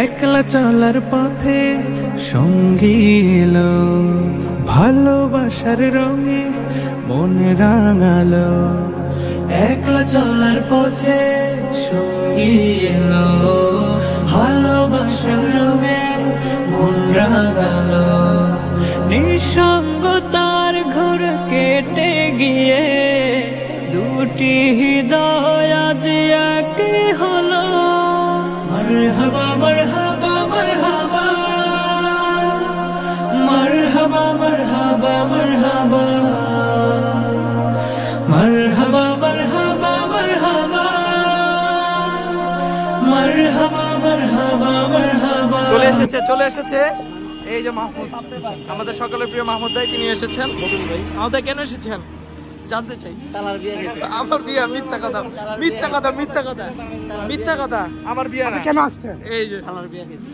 একলা চলার পথে সঙ্গী এলো, ভালোবাসার রঙে মন রাঙালো। একলা চলার পথে সঙ্গী এলো, ভালোবাসার রঙে মন রাঙালো। নিঃসঙ্গতার ঘোর কেটে গিয়ে দুটি হৃদয় আজ এক হলো। মারহাবা মারহাবা মারহাবা, মারহাবা মারহাবা মারহাবা, মারহাবা মারহাবা মারহাবা, মারহাবা মারহাবা মারহাবা। চলে এসেছে এই যে মাহমুদ, আমাদের সকলের প্রিয় মাহমুদ ভাই, তিনি এসেছেন। আমাদের কেন এসেছেন জানতে চাই। আমার বিয়ে, মিথ্যা কথা, মিথ্যা কথা, মিথ্যা কথা, মিথ্যা কথা। আমার বিয়ে না। কেন আসছেন? এই যে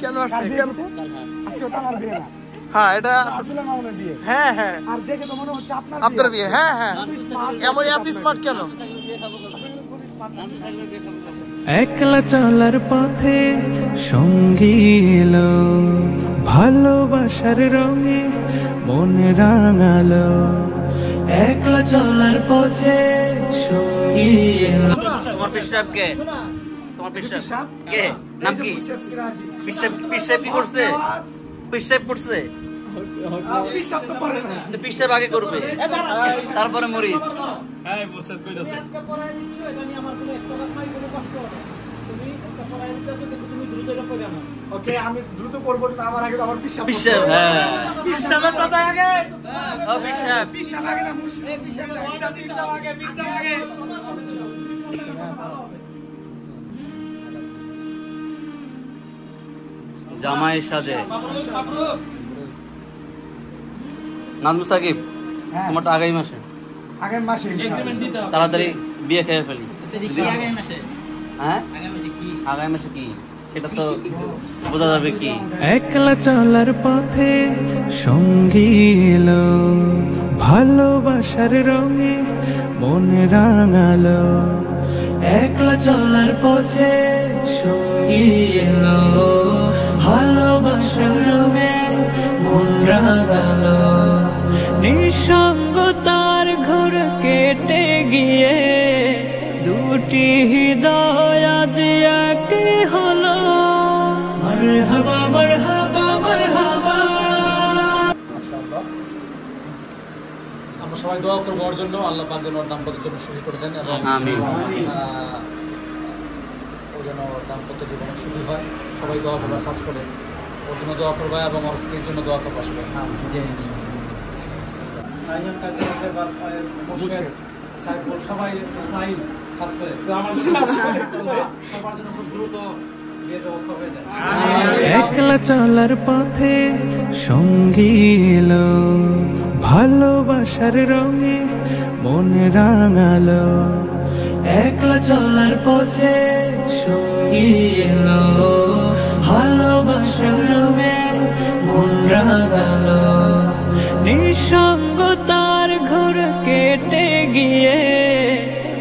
কেন আসছে? হ্যাঁ, এটা বিয়ে। হ্যাঁ হ্যাঁ, আর দেখে তো মনে হচ্ছে আপনার বিয়ে। হ্যাঁ হ্যাঁ, এমন এত স্মার্ট কেন? একলা চলার পথে সঙ্গী এলো, ভালোবাসার রঙে মন রাঙালো। একলা চলার পথে সঙ্গী এলো। তোমার পিসাব কে? তোমার পিসাব কে? নাম কি? পিসাব কি করছে? পিসাব করছে? পিসাব আগে করবে, তারপরে মরিদ। ওকে, আমি দ্রুত করব, আমার আগে আমার পিসাব। পিসাব, হ্যাঁ, পিসাবের কথা আগে। ও পিসাব, পিসাব আগে না, পিসাবের আগে, পিসাব আগে। জামাই সাজে। নাজমুল সাকিব, তোমারটা আগামী মাসে। আগের মাসে তাড়াতাড়ি বিয়ে খেয়ে ফেলি। হ্যাঁ, আগামী মাসে কি সেটা তো বোঝা যাবে কি। একলা চলার পথে সঙ্গী এলো, ভালোবাসার রঙে মন রাঙালো। একলা চলার পথে সঙ্গী এলো, ভালোবাসার রঙে মন রাঙালো। নিঃসঙ্গতার ঘোর কেটে গিয়ে দুটি হৃদয় আজ এক হলো। মারহাবা মারহাবা মারহাবা। আমরা সবাই দোয়া করবো ওর জন্য, আল্লাহ পাক যেন ওর দাম্পত্য জন্য সুখী করে দেন এবং ও যেন দাম্পত্য জীবনে সুখী হয়। সবাই দোয়া করবা, খাস করে ওর জন্য দোয়া করবা এবং ওর স্ত্রীর জন্য দোয়া করবা সবাই। সবাই ইসমাইল খাস করে সবার জন্য খুব দ্রুত বিয়ের ব্যবস্থা হয়ে যায়। একলা চলার পথে সঙ্গী এলো, ভালোবাসার রঙে মন রাঙালো। একলা চলার পথে সঙ্গী এলো, ভালোবাসার রঙে মন রাঙালো। নিঃসঙ্গতার ঘোর কেটে গিয়ে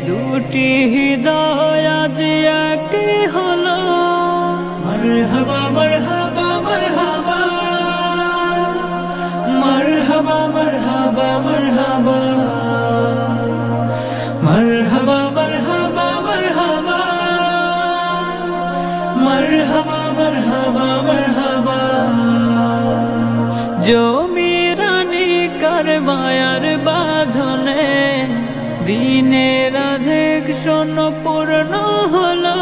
দুটি হৃদয় আজ এক হলো। মারহাবা মারহাবা মারহাবা, মারহাবা মারহাবা মারহাবা, মারহাবা মারহাবা মারহাবা, মারহাবা মারহাবা মারহাবা। জমিরানি কার মায়ার বাঁধনে দিনের আধেক শোন পূর্ণ হলো।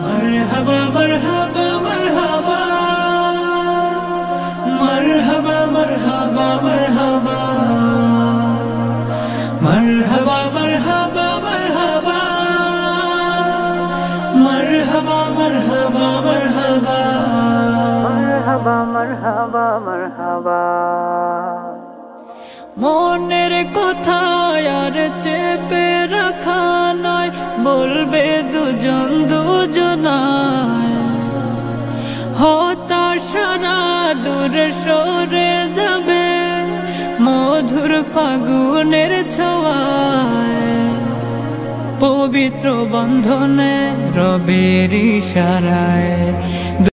মারহাবা মারহাবা মারহাবা, মারহাবা মারহাবা মারহাবা, মারহাবা মারহাবা মারহাবা, মারহাবা মারহাবা মারহাবা, মারহাবা মারহাবা মারহাবা। মনের কথা আর চেপে রাখা নয়, বলবে দুজন দুজনায়। হতাশারা দূর সরে যাবে মধুর ফাগুনের ছোঁয়ায়। পবিত্র বন্ধনে রবের ইশারায়।